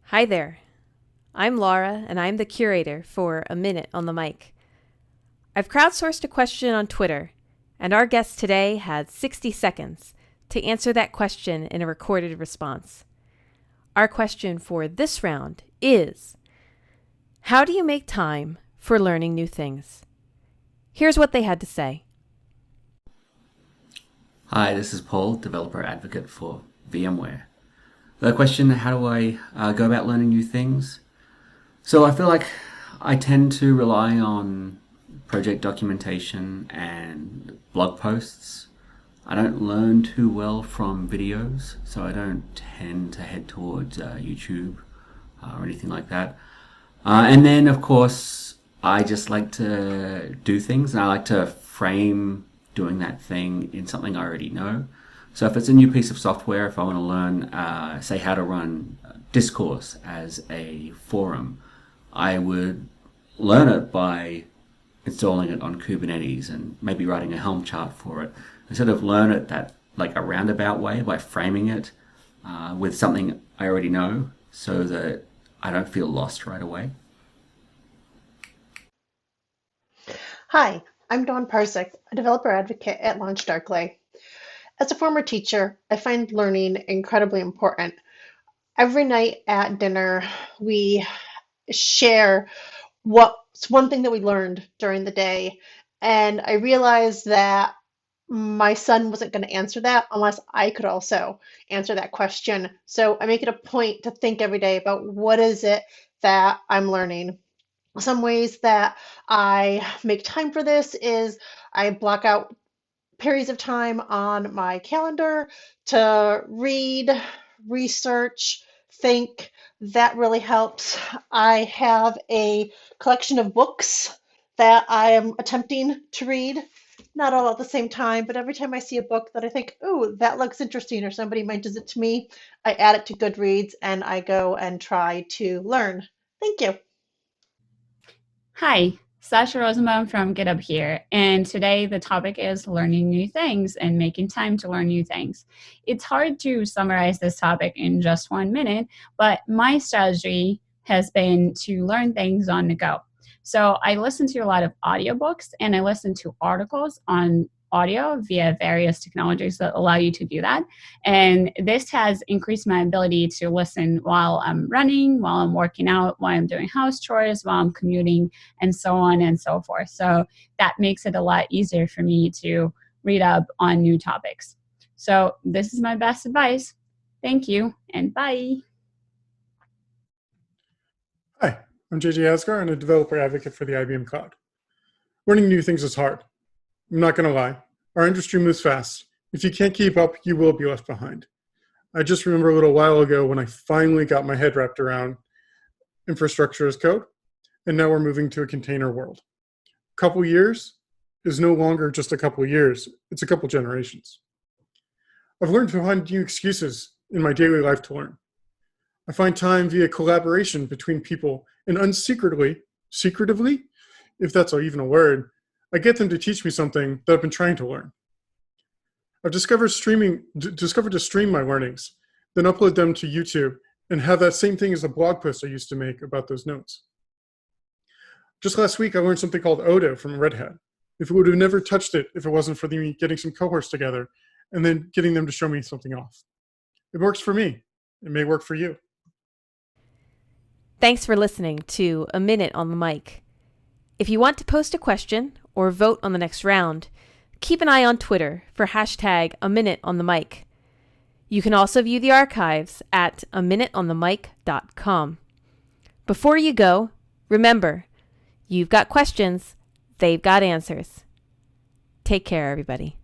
Hi there. I'm Laura, and I'm the curator for A Minute on the Mic. I've crowdsourced a question on Twitter, and our guest today had 60 seconds to answer that question in a recorded response. Our question for this round is, how do you make time for learning new things? Here's what they had to say. Hi, this is Paul, developer advocate for VMware. The question, how do I go about learning new things? So I feel like I tend to rely on project documentation and blog posts. I don't learn too well from videos, so I don't tend to head towards YouTube or anything like that. And then, of course, I just like to do things, and I like to frame doing that thing in something I already know. So if it's a new piece of software, if I want to learn, say, how to run Discourse as a forum, I would learn it by installing it on Kubernetes and maybe writing a Helm chart for it. Instead of learn it that like a roundabout way by framing it with something I already know, so that I don't feel lost right away. Hi, I'm Dawn Parsik, a developer advocate at LaunchDarkly. As a former teacher, I find learning incredibly important. Every night at dinner, we share what's one thing that we learned during the day. And I realized that my son wasn't going to answer that unless I could also answer that question. So I make it a point to think every day about what is it that I'm learning. Some ways that I make time for this is I block out periods of time on my calendar to read, research, think. That really helps. I have a collection of books that I am attempting to read. Not all at the same time, but every time I see a book that I think, oh, that looks interesting, or somebody mentions it to me, I add it to Goodreads and I go and try to learn. Thank you. Hi, Sasha Rosenbaum from GitHub here, and today the topic is learning new things and making time to learn new things. It's hard to summarize this topic in just 1 minute, but my strategy has been to learn things on the go. So I listen to a lot of audiobooks and I listen to articles on audio via various technologies that allow you to do that. And this has increased my ability to listen while I'm running, while I'm working out, while I'm doing house chores, while I'm commuting, and so on and so forth. So that makes it a lot easier for me to read up on new topics. So this is my best advice. Thank you, and bye. Hi, I'm JJ Asgar and a developer advocate for the IBM Cloud. Learning new things is hard. I'm not going to lie. Our industry moves fast. If you can't keep up, you will be left behind. I just remember a little while ago when I finally got my head wrapped around infrastructure as code, and now we're moving to a container world. A couple years is no longer just a couple years, it's a couple generations. I've learned to find new excuses in my daily life to learn. I find time via collaboration between people, and secretively, if that's even a word, I get them to teach me something that I've been trying to learn. I've discovered to stream my learnings, then upload them to YouTube and have that same thing as a blog post I used to make about those notes. Just last week, I learned something called Odo from Red Hat. If it would have never touched it if it wasn't for me getting some cohorts together and then getting them to show me something off. It works for me. It may work for you. Thanks for listening to A Minute on the Mic. If you want to post a question or vote on the next round, keep an eye on Twitter for hashtag A Minute on the Mic. You can also view the archives at aminuteonthemic.com. Before you go, remember, you've got questions, they've got answers. Take care, everybody.